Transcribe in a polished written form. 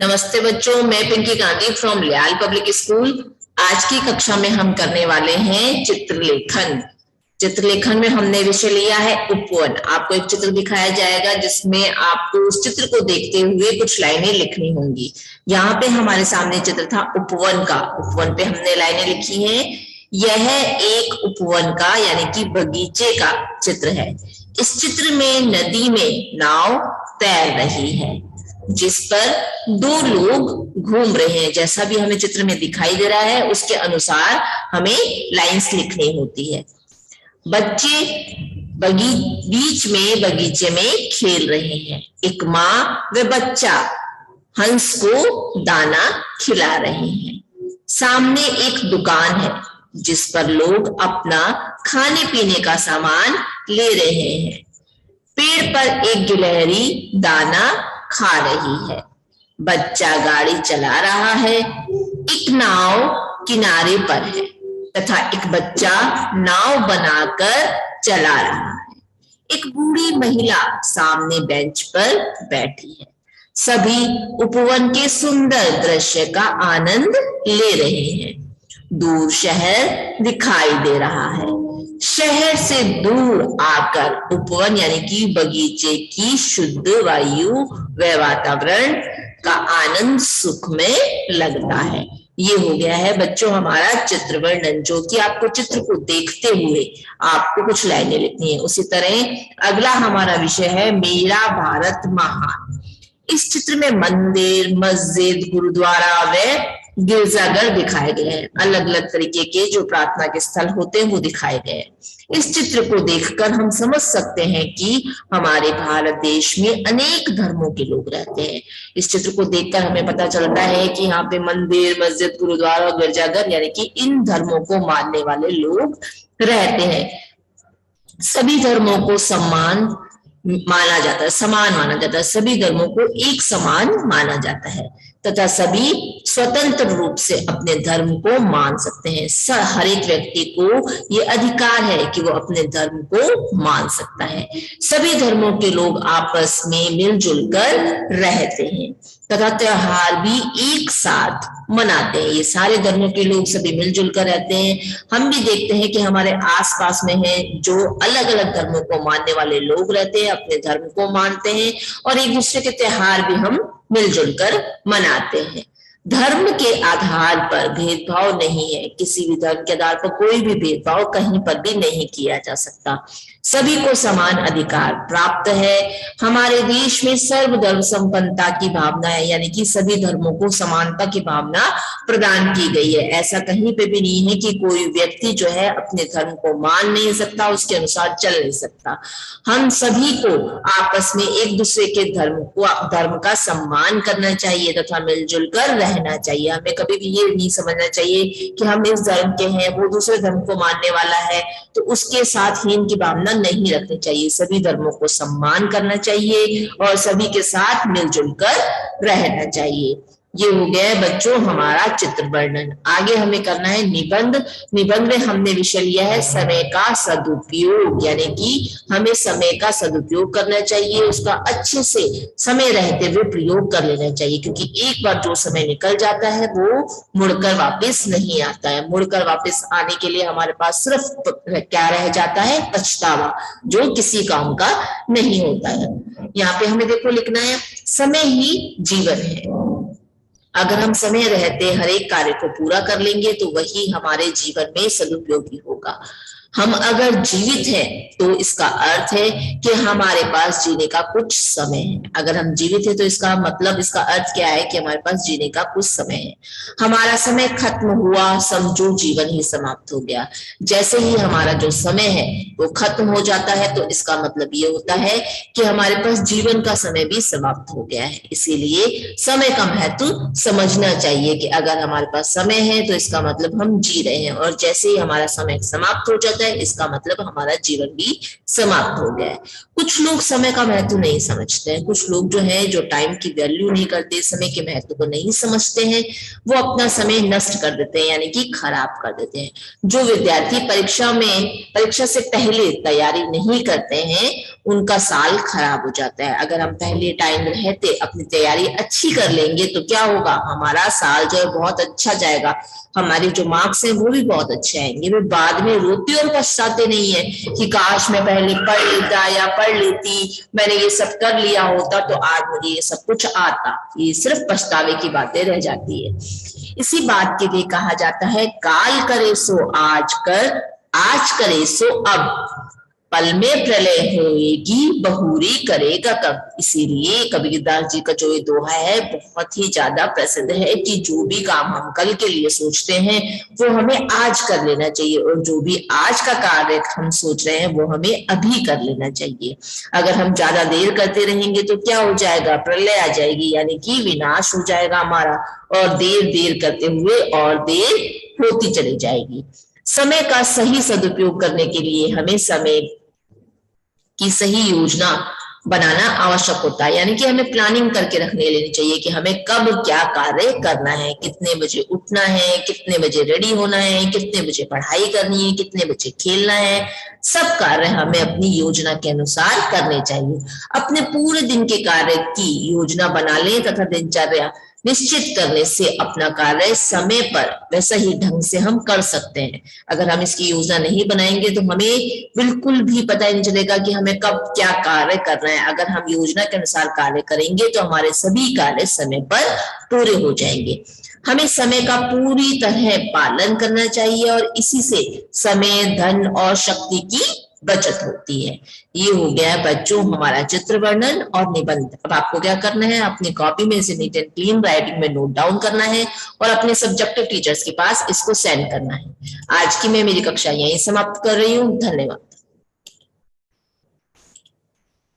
नमस्ते बच्चों, मैं पिंकी गांधी फ्रॉम लियाल पब्लिक स्कूल। आज की कक्षा में हम करने वाले हैं चित्रलेखन। चित्रलेखन में हमने विषय लिया है उपवन। आपको एक चित्र दिखाया जाएगा जिसमें आपको उस चित्र को देखते हुए कुछ लाइनें लिखनी होंगी। यहाँ पे हमारे सामने चित्र था उपवन का। उपवन पे हमने लाइनें लिखी हैं। यह एक उपवन का यानी कि बगीचे का चित्र है। इस चित्र में नदी में नाव तैर रही है जिस पर दो लोग घूम रहे हैं। जैसा भी हमें चित्र में दिखाई दे रहा है उसके अनुसार हमें लाइंस लिखनी होती है। बच्चे बीच में बगीचे में खेल रहे हैं। एक माँ व बच्चा हंस को दाना खिला रहे हैं। सामने एक दुकान है जिस पर लोग अपना खाने पीने का सामान ले रहे हैं। पेड़ पर एक गिलहरी दाना खा रही है। बच्चा गाड़ी चला रहा है। एक नाव किनारे पर है तथा एक बच्चा नाव बनाकर चला रहा है। एक बूढ़ी महिला सामने बेंच पर बैठी है। सभी उपवन के सुंदर दृश्य का आनंद ले रहे हैं। दूर शहर दिखाई दे रहा है। शहर से दूर आकर उपवन यानी कि बगीचे की शुद्ध वायु व वातावरण का आनंद सुख में लगता है। ये हो गया है बच्चों हमारा चित्र वर्णन, जो कि आपको चित्र को देखते हुए आपको कुछ लाइनें लिखनी है। उसी तरह अगला हमारा विषय है मेरा भारत महान। इस चित्र में मंदिर, मस्जिद, गुरुद्वारा व गिरजाघर दिखाए गए हैं। अलग अलग तरीके के जो प्रार्थना के स्थल होते हैं वो दिखाए गए हैं। इस चित्र को देखकर हम समझ सकते हैं कि हमारे भारत देश में अनेक धर्मों के लोग रहते हैं। इस चित्र को देखकर हमें पता चलता है कि यहाँ पे मंदिर, मस्जिद, गुरुद्वारा और गिरजाघर यानी कि इन धर्मों को मानने वाले लोग रहते हैं। सभी धर्मों को समान माना जाता है, सभी धर्मों को एक समान माना जाता है तथा सभी स्वतंत्र रूप से अपने धर्म को मान सकते हैं। हर एक व्यक्ति को ये अधिकार है कि वो अपने धर्म को मान सकता है। सभी धर्मों के लोग आपस में मिलजुल कर रहते हैं तथा त्योहार भी एक साथ मनाते हैं। ये सारे धर्मों के लोग सभी मिलजुल कर रहते हैं। हम भी देखते हैं कि हमारे आसपास में है जो अलग अलग धर्मों को मानने वाले लोग रहते हैं, अपने धर्म को मानते हैं और एक दूसरे के त्योहार भी हम मिलजुल कर मनाते हैं। धर्म के आधार पर भेदभाव नहीं है। किसी भी धर्म के आधार पर कोई भी भेदभाव कहीं पर भी नहीं किया जा सकता। सभी को समान अधिकार प्राप्त है। हमारे देश में सर्वधर्म संपन्नता की भावना है, यानी कि सभी धर्मों को समानता की भावना प्रदान की गई है। ऐसा कहीं पे भी नहीं है कि कोई व्यक्ति जो है अपने धर्म को मान नहीं सकता, उसके अनुसार चल नहीं सकता। हम सभी को आपस में एक दूसरे के धर्म का सम्मान करना चाहिए तथा मिलजुल कर रहना चाहिए। हमें कभी भी ये नहीं समझना चाहिए कि हम इस धर्म के हैं, वो दूसरे धर्म को मानने वाला है तो उसके साथ हीन की भावना नहीं रखनी चाहिए। सभी धर्मों को सम्मान करना चाहिए और सभी के साथ मिलजुल कर रहना चाहिए। ये हो गया है बच्चों हमारा चित्र वर्णन। आगे हमें करना है निबंध। निबंध में हमने विषय लिया है समय का सदुपयोग, यानी कि हमें समय का सदुपयोग करना चाहिए। उसका अच्छे से समय रहते हुए प्रयोग कर लेना चाहिए, क्योंकि एक बार जो समय निकल जाता है वो मुड़कर वापस नहीं आता है। मुड़कर वापस आने के लिए हमारे पास सिर्फ क्या रह जाता है, पछतावा, जो किसी काम का नहीं होता है। यहाँ पे हमें देखो लिखना है समय ही जीवन है। अगर हम समय रहते हर एक कार्य को पूरा कर लेंगे तो वही हमारे जीवन में सदुपयोगी होगा। हम अगर जीवित हैं तो इसका अर्थ है कि हमारे पास जीने का कुछ समय है। अगर हम जीवित हैं तो इसका मतलब, इसका अर्थ क्या है कि हमारे पास जीने का कुछ समय है। हमारा समय खत्म हुआ समझो जीवन ही समाप्त हो गया। जैसे ही हमारा जो समय है वो खत्म हो जाता है तो इसका मतलब ये होता है कि हमारे पास जीवन का समय भी समाप्त हो गया है। इसीलिए समय का महत्व समझना चाहिए कि अगर हमारे पास समय है तो इसका मतलब हम जी रहे हैं, और जैसे ही हमारा समय समाप्त हो जाता है इसका मतलब हमारा जीवन भी समाप्त हो गया है। कुछ लोग समय का महत्व नहीं समझते हैं। कुछ लोग जो है जो टाइम की वैल्यू नहीं करते, समय के महत्व को नहीं समझते हैं, वो अपना समय नष्ट कर देते हैं, यानी कि खराब कर देते हैं। जो विद्यार्थी परीक्षा से पहले तैयारी नहीं करते हैं उनका साल खराब हो जाता है। अगर हम पहले टाइम रहते अपनी तैयारी अच्छी कर लेंगे तो क्या होगा, हमारा साल जो है बहुत अच्छा जाएगा, हमारे जो मार्क्स हैं वो भी बहुत अच्छे आएंगे। वे बाद में रोते और पछताते नहीं है कि काश मैं पहले पढ़ लेता या पढ़ लेती, मैंने ये सब कर लिया होता तो आज मुझे ये सब कुछ आता। ये सिर्फ पछतावे की बातें रह जाती है। इसी बात के लिए कहा जाता है, काल करे सो आज कर, आज करे सो अब, पल में प्रलय होएगी बहुरी करेगा कब। इसीलिए कबीरदास जी का जो ये दोहा है बहुत ही ज्यादा प्रसिद्ध है कि जो भी काम हम कल के लिए सोचते हैं वो हमें आज कर लेना चाहिए, और जो भी आज का कार्य हम सोच रहे हैं वो हमें अभी कर लेना चाहिए। अगर हम ज्यादा देर करते रहेंगे तो क्या हो जाएगा, प्रलय आ जाएगी, यानी कि विनाश हो जाएगा हमारा, और देर देर करते हुए और देर होती चली जाएगी। समय का सही सदुपयोग करने के लिए हमें समय की सही योजना बनाना आवश्यक होता है, यानी कि हमें प्लानिंग करके रखने लेनी चाहिए कि हमें कब क्या कार्य करना है, कितने बजे उठना है, कितने बजे रेडी होना है, कितने बजे पढ़ाई करनी है, कितने बजे खेलना है। सब कार्य हमें अपनी योजना के अनुसार करने चाहिए। अपने पूरे दिन के कार्य की योजना बना लें तथा दिनचर्या निश्चित करने से अपना कार्य समय पर वैसा ही ढंग से हम कर सकते हैं। अगर हम इसकी योजना नहीं बनाएंगे तो हमें बिल्कुल भी पता नहीं चलेगा कि हमें कब क्या कार्य करना है। अगर हम योजना के अनुसार कार्य करेंगे तो हमारे सभी कार्य समय पर पूरे हो जाएंगे। हमें समय का पूरी तरह पालन करना चाहिए और इसी से समय, धन और शक्ति की बचत होती है। ये हो गया बच्चों हमारा चित्र वर्णन और निबंध। अब आपको क्या करना है, अपनी कॉपी में इसे नीट एंड क्लीन राइटिंग में नोट डाउन करना है और अपने सब्जेक्टिव टीचर्स के पास इसको सेंड करना है। आज की मैं मेरी कक्षा यहीं समाप्त कर रही हूँ। धन्यवाद।